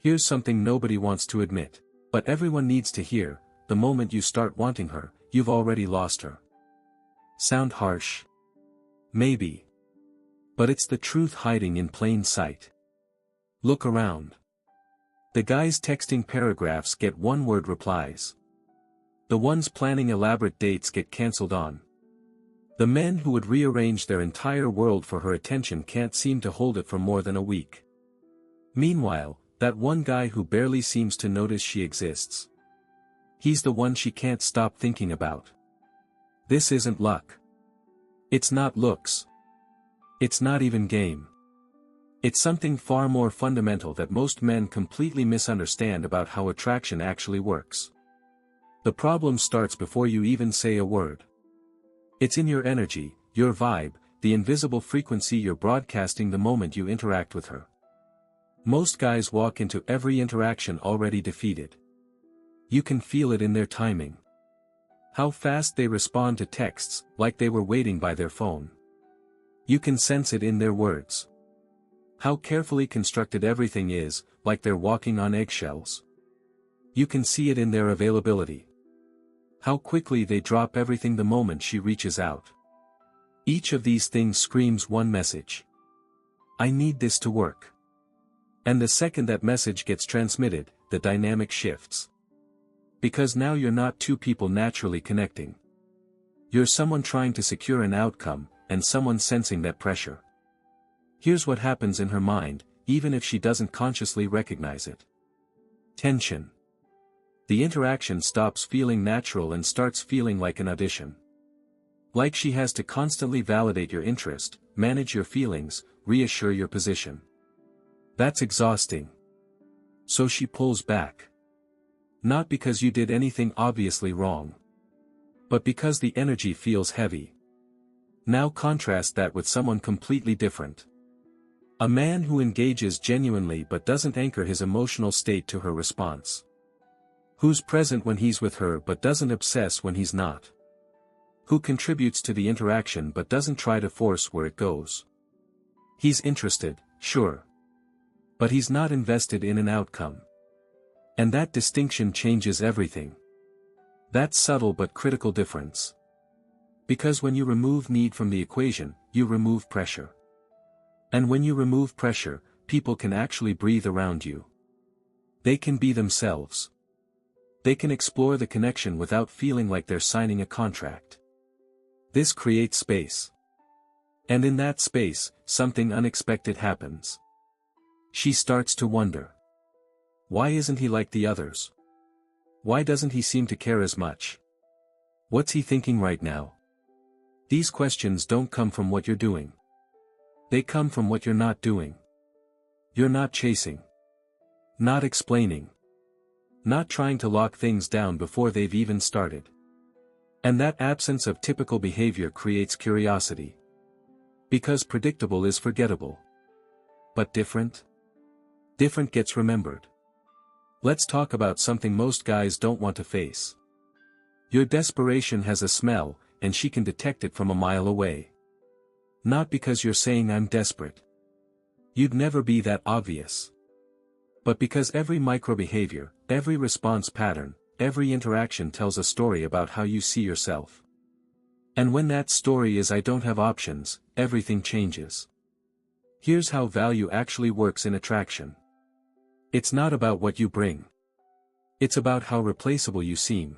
Here's something nobody wants to admit, but everyone needs to hear: the moment you start wanting her, you've already lost her. Sound harsh? Maybe. But it's the truth hiding in plain sight. Look around. The guys texting paragraphs get one-word replies. The ones planning elaborate dates get cancelled on. The men who would rearrange their entire world for her attention can't seem to hold it for more than a week. Meanwhile, that one guy who barely seems to notice she exists. He's the one she can't stop thinking about. This isn't luck. It's not looks. It's not even game. It's something far more fundamental that most men completely misunderstand about how attraction actually works. The problem starts before you even say a word. It's in your energy, your vibe, the invisible frequency you're broadcasting the moment you interact with her. Most guys walk into every interaction already defeated. You can feel it in their timing. How fast they respond to texts, like they were waiting by their phone. You can sense it in their words. How carefully constructed everything is, like they're walking on eggshells. You can see it in their availability. How quickly they drop everything the moment she reaches out. Each of these things screams one message. I need this to work. And the second that message gets transmitted, the dynamic shifts. Because now you're not two people naturally connecting. You're someone trying to secure an outcome, and someone sensing that pressure. Here's what happens in her mind, even if she doesn't consciously recognize it. Tension. The interaction stops feeling natural and starts feeling like an audition. Like she has to constantly validate your interest, manage your feelings, reassure your position. That's exhausting. So she pulls back. Not because you did anything obviously wrong. But because the energy feels heavy. Now contrast that with someone completely different. A man who engages genuinely but doesn't anchor his emotional state to her response. Who's present when he's with her but doesn't obsess when he's not. Who contributes to the interaction but doesn't try to force where it goes. He's interested, sure. But he's not invested in an outcome. And that distinction changes everything. That subtle but critical difference. Because when you remove need from the equation, you remove pressure. And when you remove pressure, people can actually breathe around you. They can be themselves. They can explore the connection without feeling like they're signing a contract. This creates space. And in that space, something unexpected happens. She starts to wonder. Why isn't he like the others? Why doesn't he seem to care as much? What's he thinking right now? These questions don't come from what you're doing. They come from what you're not doing. You're not chasing. Not explaining. Not trying to lock things down before they've even started. And that absence of typical behavior creates curiosity. Because predictable is forgettable. But different? Different gets remembered. Let's talk about something most guys don't want to face. Your desperation has a smell, and she can detect it from a mile away. Not because you're saying I'm desperate. You'd never be that obvious. But because every micro-behavior, every response pattern, every interaction tells a story about how you see yourself. And when that story is I don't have options, everything changes. Here's how value actually works in attraction. It's not about what you bring. It's about how replaceable you seem.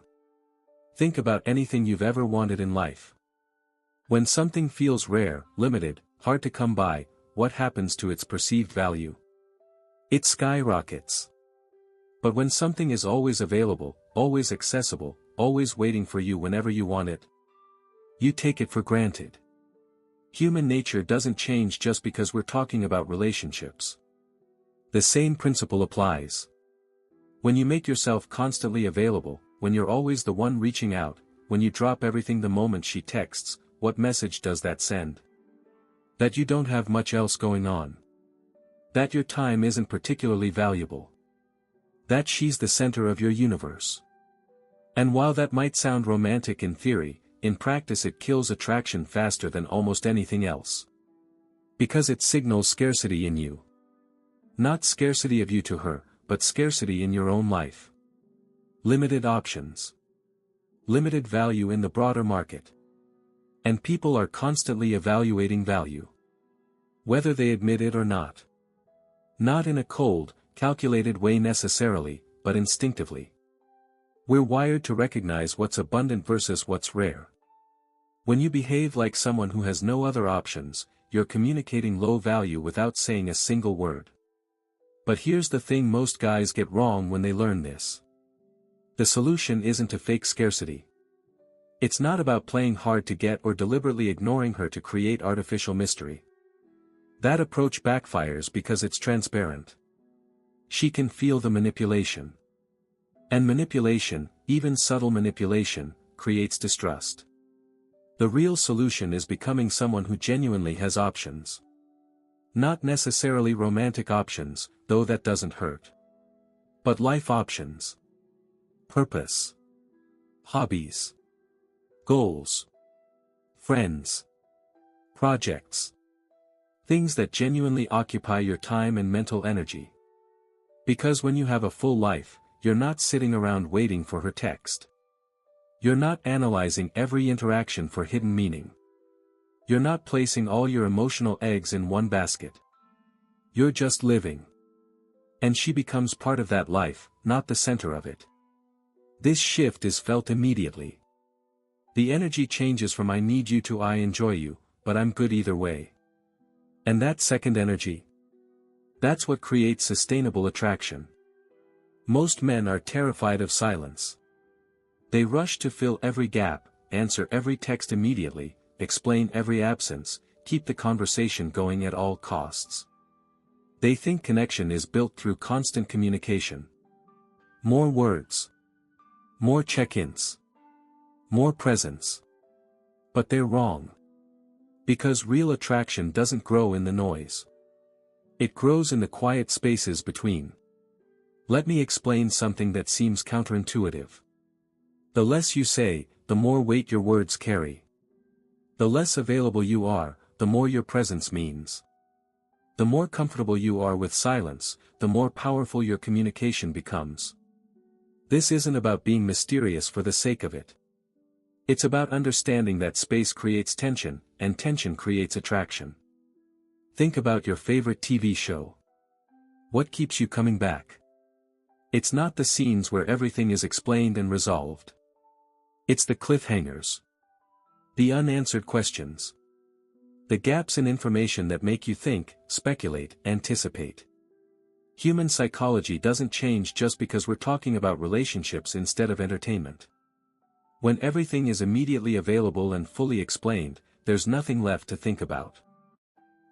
Think about anything you've ever wanted in life. When something feels rare, limited, hard to come by, what happens to its perceived value? It skyrockets. But when something is always available, always accessible, always waiting for you whenever you want it, you take it for granted. Human nature doesn't change just because we're talking about relationships. The same principle applies. When you make yourself constantly available, when you're always the one reaching out, when you drop everything the moment she texts, what message does that send? That you don't have much else going on. That your time isn't particularly valuable. That she's the center of your universe. And while that might sound romantic in theory, in practice it kills attraction faster than almost anything else. Because it signals scarcity in you. Not scarcity of you to her, but scarcity in your own life. Limited options. Limited value in the broader market. And people are constantly evaluating value. Whether they admit it or not. Not in a cold, calculated way necessarily, but instinctively. We're wired to recognize what's abundant versus what's rare. When you behave like someone who has no other options, you're communicating low value without saying a single word. But here's the thing most guys get wrong when they learn this. The solution isn't to fake scarcity. It's not about playing hard to get or deliberately ignoring her to create artificial mystery. That approach backfires because it's transparent. She can feel the manipulation. And manipulation, even subtle manipulation, creates distrust. The real solution is becoming someone who genuinely has options. Not necessarily romantic options, though that doesn't hurt. But life options. Purpose. Hobbies. Goals. Friends. Projects. Things that genuinely occupy your time and mental energy. Because when you have a full life, you're not sitting around waiting for her text. You're not analyzing every interaction for hidden meaning. You're not placing all your emotional eggs in one basket. You're just living. And she becomes part of that life, not the center of it. This shift is felt immediately. The energy changes from I need you to I enjoy you, but I'm good either way. And that second energy? That's what creates sustainable attraction. Most men are terrified of silence. They rush to fill every gap, answer every text immediately, explain every absence, keep the conversation going at all costs. They think connection is built through constant communication. More words. More check-ins. More presence. But they're wrong. Because real attraction doesn't grow in the noise. It grows in the quiet spaces between. Let me explain something that seems counterintuitive. The less you say, the more weight your words carry. The less available you are, the more your presence means. The more comfortable you are with silence, the more powerful your communication becomes. This isn't about being mysterious for the sake of it. It's about understanding that space creates tension, and tension creates attraction. Think about your favorite TV show. What keeps you coming back? It's not the scenes where everything is explained and resolved. It's the cliffhangers. The unanswered questions. The gaps in information that make you think, speculate, anticipate. Human psychology doesn't change just because we're talking about relationships instead of entertainment. When everything is immediately available and fully explained, there's nothing left to think about.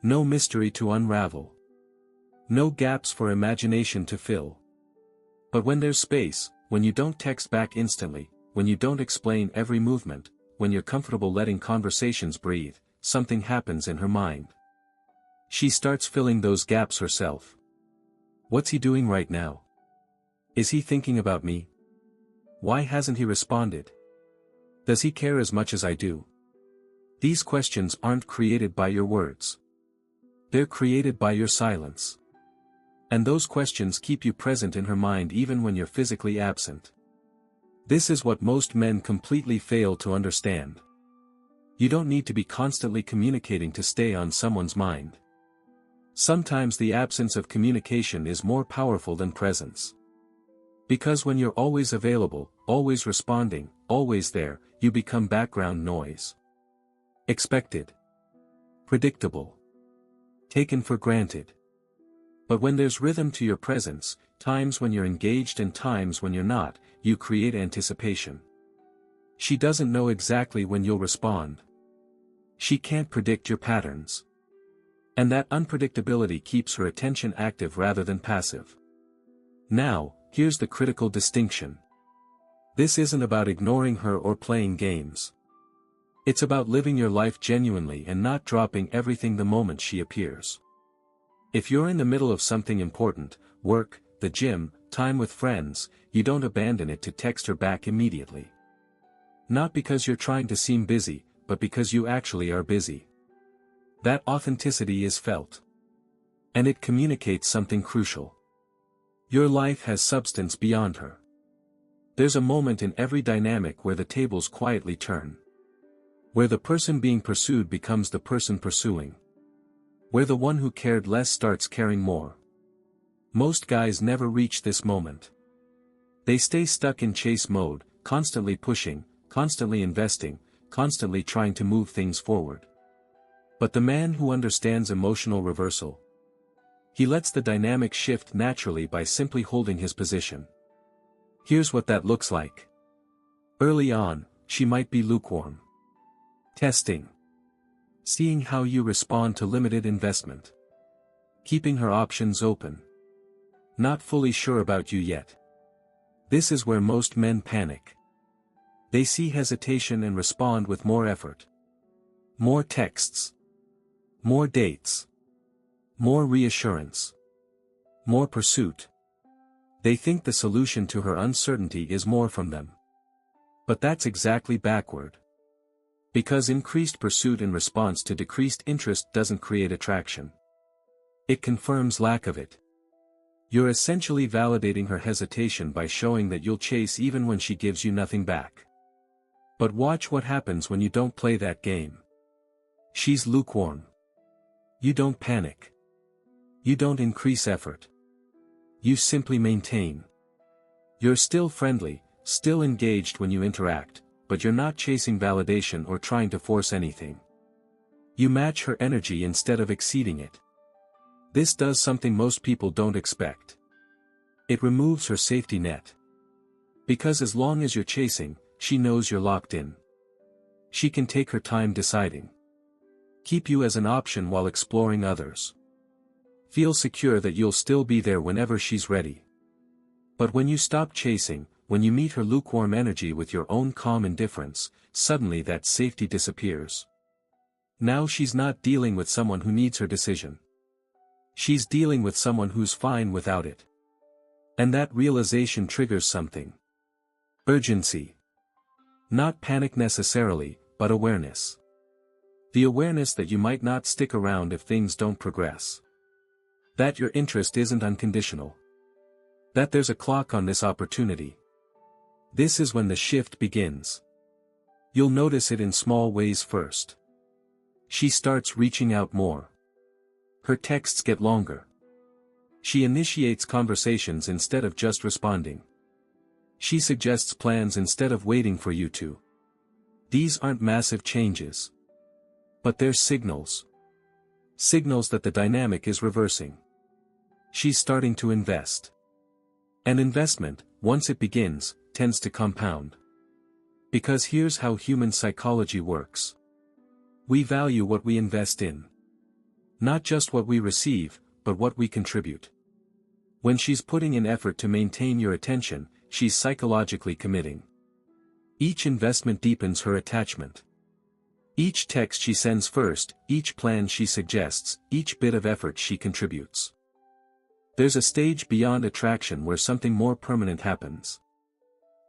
No mystery to unravel. No gaps for imagination to fill. But when there's space, when you don't text back instantly, when you don't explain every movement, when you're comfortable letting conversations breathe, something happens in her mind. She starts filling those gaps herself. What's he doing right now? Is he thinking about me? Why hasn't he responded? Does he care as much as I do? These questions aren't created by your words. They're created by your silence. And those questions keep you present in her mind even when you're physically absent. This is what most men completely fail to understand. You don't need to be constantly communicating to stay on someone's mind. Sometimes the absence of communication is more powerful than presence. Because when you're always available, always responding, always there, you become background noise. Expected. Predictable. Taken for granted. But when there's rhythm to your presence, times when you're engaged and times when you're not, you create anticipation. She doesn't know exactly when you'll respond. She can't predict your patterns. And that unpredictability keeps her attention active rather than passive. Now, here's the critical distinction. This isn't about ignoring her or playing games. It's about living your life genuinely and not dropping everything the moment she appears. If you're in the middle of something important, work, the gym, time with friends, you don't abandon it to text her back immediately. Not because you're trying to seem busy, but because you actually are busy. That authenticity is felt. And it communicates something crucial. Your life has substance beyond her. There's a moment in every dynamic where the tables quietly turn. Where the person being pursued becomes the person pursuing. Where the one who cared less starts caring more. Most guys never reach this moment. They stay stuck in chase mode, constantly pushing, constantly investing, constantly trying to move things forward. But the man who understands emotional reversal, he lets the dynamic shift naturally by simply holding his position. Here's what that looks like. Early on, she might be lukewarm. Testing. Seeing how you respond to limited investment. Keeping her options open. Not fully sure about you yet. This is where most men panic. They see hesitation and respond with more effort. More texts. More dates. More reassurance. More pursuit. They think the solution to her uncertainty is more from them. But that's exactly backward. Because increased pursuit in response to decreased interest doesn't create attraction. It confirms lack of it. You're essentially validating her hesitation by showing that you'll chase even when she gives you nothing back. But watch what happens when you don't play that game. She's lukewarm. You don't panic. You don't increase effort. You simply maintain. You're still friendly, still engaged when you interact, but you're not chasing validation or trying to force anything. You match her energy instead of exceeding it. This does something most people don't expect. It removes her safety net. Because as long as you're chasing, she knows you're locked in. She can take her time deciding. Keep you as an option while exploring others. Feel secure that you'll still be there whenever she's ready. But when you stop chasing, when you meet her lukewarm energy with your own calm indifference, suddenly that safety disappears. Now she's not dealing with someone who needs her decision. She's dealing with someone who's fine without it. And that realization triggers something. Urgency. Not panic necessarily, but awareness. The awareness that you might not stick around if things don't progress. That your interest isn't unconditional. That there's a clock on this opportunity. This is when the shift begins. You'll notice it in small ways first. She starts reaching out more. Her texts get longer. She initiates conversations instead of just responding. She suggests plans instead of waiting for you to. These aren't massive changes. But they're signals. Signals that the dynamic is reversing. She's starting to invest. And investment, once it begins, tends to compound. Because here's how human psychology works. We value what we invest in. Not just what we receive, but what we contribute. When she's putting in effort to maintain your attention, she's psychologically committing. Each investment deepens her attachment. Each text she sends first, each plan she suggests, each bit of effort she contributes. There's a stage beyond attraction where something more permanent happens.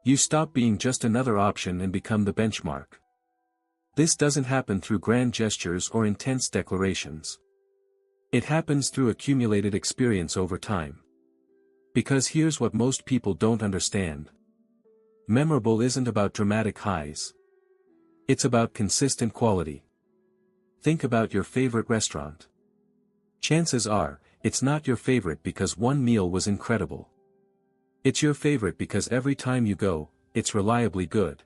You stop being just another option and become the benchmark. This doesn't happen through grand gestures or intense declarations. It happens through accumulated experience over time. Because here's what most people don't understand. Memorable isn't about dramatic highs. It's about consistent quality. Think about your favorite restaurant. Chances are, it's not your favorite because one meal was incredible. It's your favorite because every time you go, it's reliably good.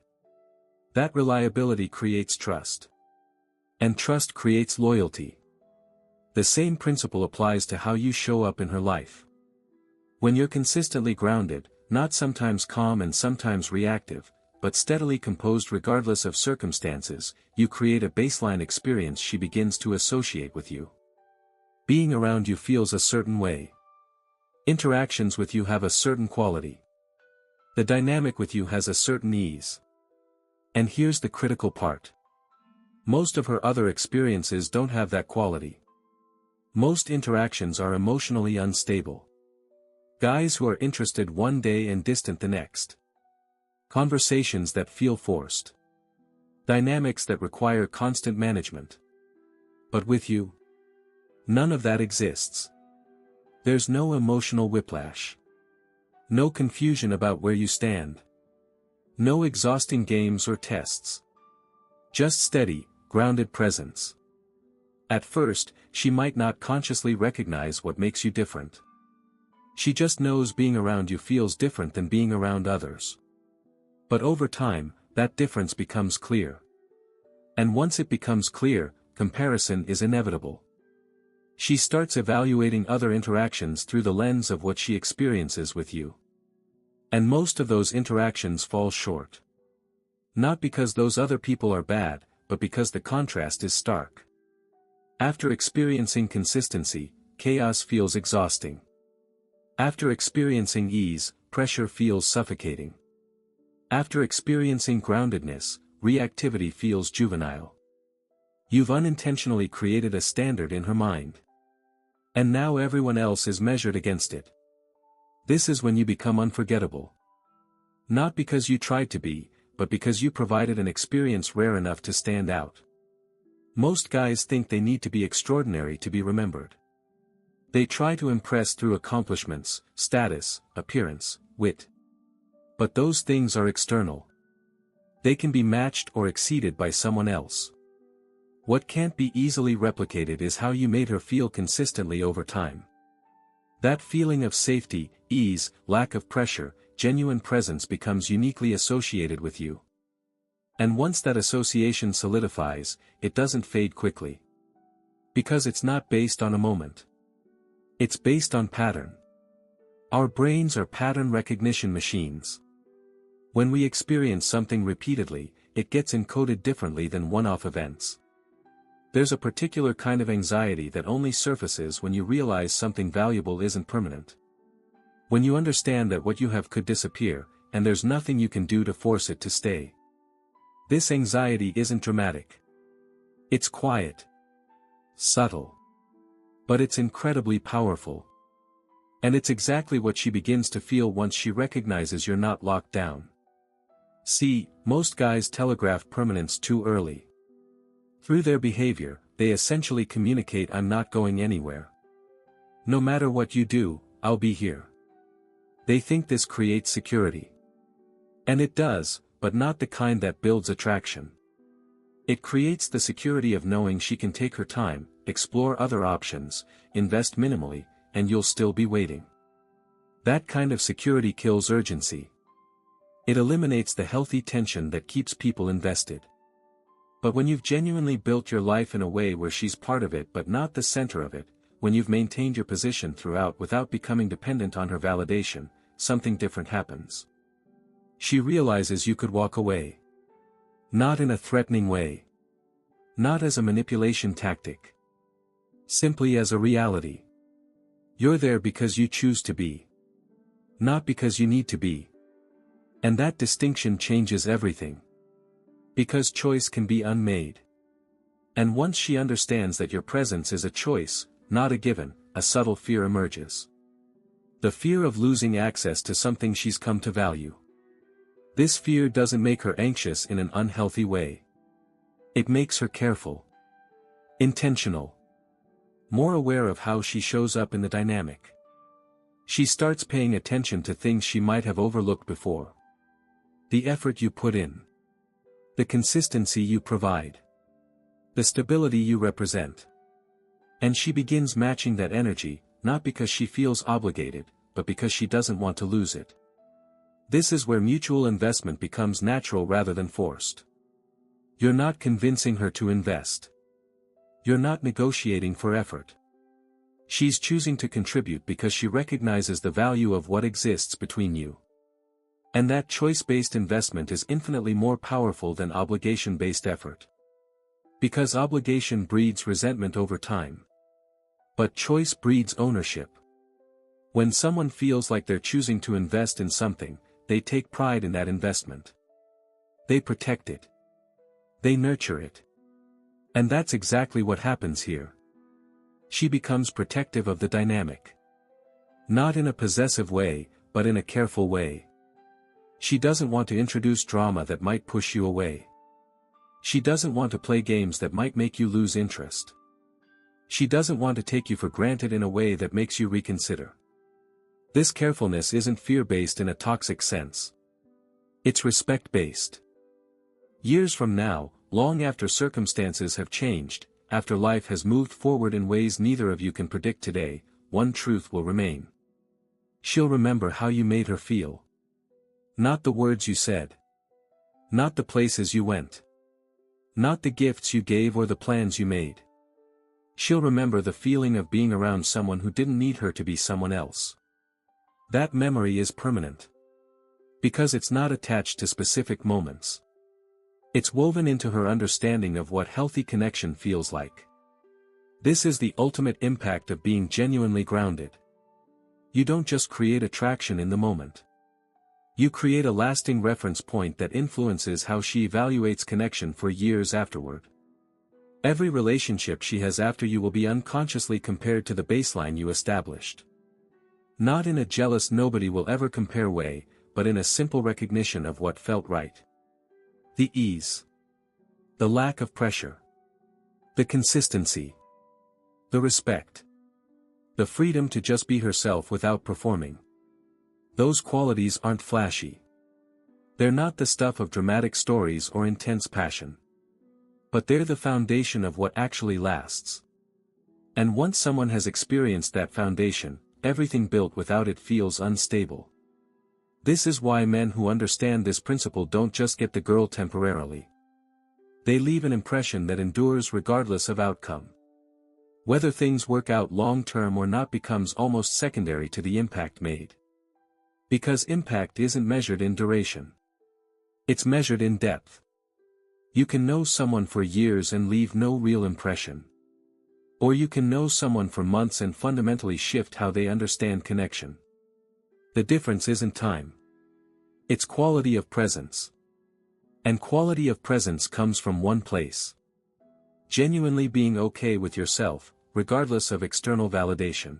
That reliability creates trust. And trust creates loyalty. The same principle applies to how you show up in her life. When you're consistently grounded, not sometimes calm and sometimes reactive, but steadily composed regardless of circumstances, you create a baseline experience she begins to associate with you. Being around you feels a certain way. Interactions with you have a certain quality. The dynamic with you has a certain ease. And here's the critical part. Most of her other experiences don't have that quality. Most interactions are emotionally unstable. Guys who are interested one day and distant the next. Conversations that feel forced. Dynamics that require constant management. But with you, none of that exists. There's no emotional whiplash. No confusion about where you stand. No exhausting games or tests. Just steady, grounded presence. At first, she might not consciously recognize what makes you different. She just knows being around you feels different than being around others. But over time, that difference becomes clear. And once it becomes clear, comparison is inevitable. She starts evaluating other interactions through the lens of what she experiences with you. And most of those interactions fall short. Not because those other people are bad, but because the contrast is stark. After experiencing consistency, chaos feels exhausting. After experiencing ease, pressure feels suffocating. After experiencing groundedness, reactivity feels juvenile. You've unintentionally created a standard in her mind. And now everyone else is measured against it. This is when you become unforgettable. Not because you tried to be, but because you provided an experience rare enough to stand out. Most guys think they need to be extraordinary to be remembered. They try to impress through accomplishments, status, appearance, wit. But those things are external. They can be matched or exceeded by someone else. What can't be easily replicated is how you made her feel consistently over time. That feeling of safety, ease, lack of pressure, genuine presence becomes uniquely associated with you. And once that association solidifies, it doesn't fade quickly. Because it's not based on a moment. It's based on pattern. Our brains are pattern recognition machines. When we experience something repeatedly, it gets encoded differently than one-off events. There's a particular kind of anxiety that only surfaces when you realize something valuable isn't permanent. When you understand that what you have could disappear, and there's nothing you can do to force it to stay. This anxiety isn't dramatic. It's quiet. Subtle. But it's incredibly powerful. And it's exactly what she begins to feel once she recognizes you're not locked down. See, most guys telegraph permanence too early. Through their behavior, they essentially communicate, "I'm not going anywhere. No matter what you do, I'll be here." They think this creates security. And it does, but not the kind that builds attraction. It creates the security of knowing she can take her time, explore other options, invest minimally, and you'll still be waiting. That kind of security kills urgency. It eliminates the healthy tension that keeps people invested. But when you've genuinely built your life in a way where she's part of it but not the center of it, when you've maintained your position throughout without becoming dependent on her validation, something different happens. She realizes you could walk away. Not in a threatening way. Not as a manipulation tactic. Simply as a reality. You're there because you choose to be. Not because you need to be. And that distinction changes everything. Because choice can be unmade. And once she understands that your presence is a choice, not a given, a subtle fear emerges. The fear of losing access to something she's come to value. This fear doesn't make her anxious in an unhealthy way. It makes her careful. Intentional. More aware of how she shows up in the dynamic. She starts paying attention to things she might have overlooked before. The effort you put in. The consistency you provide. The stability you represent. And she begins matching that energy, not because she feels obligated, but because she doesn't want to lose it. This is where mutual investment becomes natural rather than forced. You're not convincing her to invest. You're not negotiating for effort. She's choosing to contribute because she recognizes the value of what exists between you. And that choice-based investment is infinitely more powerful than obligation-based effort. Because obligation breeds resentment over time. But choice breeds ownership. When someone feels like they're choosing to invest in something, they take pride in that investment. They protect it. They nurture it. And that's exactly what happens here. She becomes protective of the dynamic. Not in a possessive way, but in a careful way. She doesn't want to introduce drama that might push you away. She doesn't want to play games that might make you lose interest. She doesn't want to take you for granted in a way that makes you reconsider. This carefulness isn't fear-based in a toxic sense. It's respect-based. Years from now, long after circumstances have changed, after life has moved forward in ways neither of you can predict today, one truth will remain. She'll remember how you made her feel. Not the words you said. Not the places you went. Not the gifts you gave or the plans you made. She'll remember the feeling of being around someone who didn't need her to be someone else. That memory is permanent. Because it's not attached to specific moments. It's woven into her understanding of what healthy connection feels like. This is the ultimate impact of being genuinely grounded. You don't just create attraction in the moment. You create a lasting reference point that influences how she evaluates connection for years afterward. Every relationship she has after you will be unconsciously compared to the baseline you established. Not in a jealous nobody will ever compare way, but in a simple recognition of what felt right. The ease. The lack of pressure. The consistency. The respect. The freedom to just be herself without performing. Those qualities aren't flashy. They're not the stuff of dramatic stories or intense passion. But they're the foundation of what actually lasts. And once someone has experienced that foundation, everything built without it feels unstable. This is why men who understand this principle don't just get the girl temporarily. They leave an impression that endures regardless of outcome. Whether things work out long-term or not becomes almost secondary to the impact made. Because impact isn't measured in duration. It's measured in depth. You can know someone for years and leave no real impression. Or you can know someone for months and fundamentally shift how they understand connection. The difference isn't time. It's quality of presence. And quality of presence comes from one place. Genuinely being okay with yourself, regardless of external validation.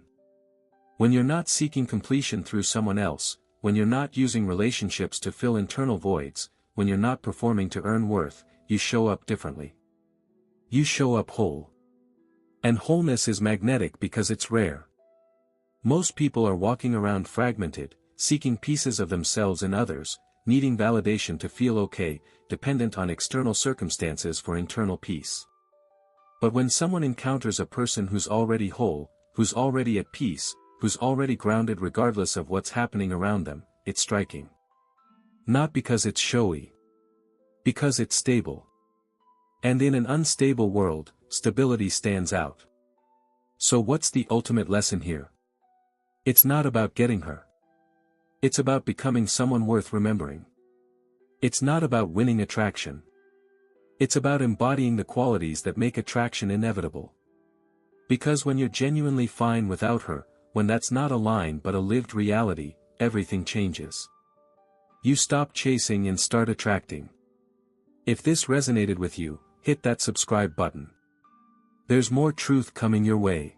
When you're not seeking completion through someone else, when you're not using relationships to fill internal voids, when you're not performing to earn worth, you show up differently. You show up whole. And wholeness is magnetic because it's rare. Most people are walking around fragmented, seeking pieces of themselves in others, needing validation to feel okay, dependent on external circumstances for internal peace. But when someone encounters a person who's already whole, who's already at peace, who's already grounded regardless of what's happening around them, it's striking. Not because it's showy. Because it's stable. And in an unstable world, stability stands out. So what's the ultimate lesson here? It's not about getting her. It's about becoming someone worth remembering. It's not about winning attraction. It's about embodying the qualities that make attraction inevitable. Because when you're genuinely fine without her, when that's not a line but a lived reality, everything changes. You stop chasing and start attracting. If this resonated with you, hit that subscribe button. There's more truth coming your way.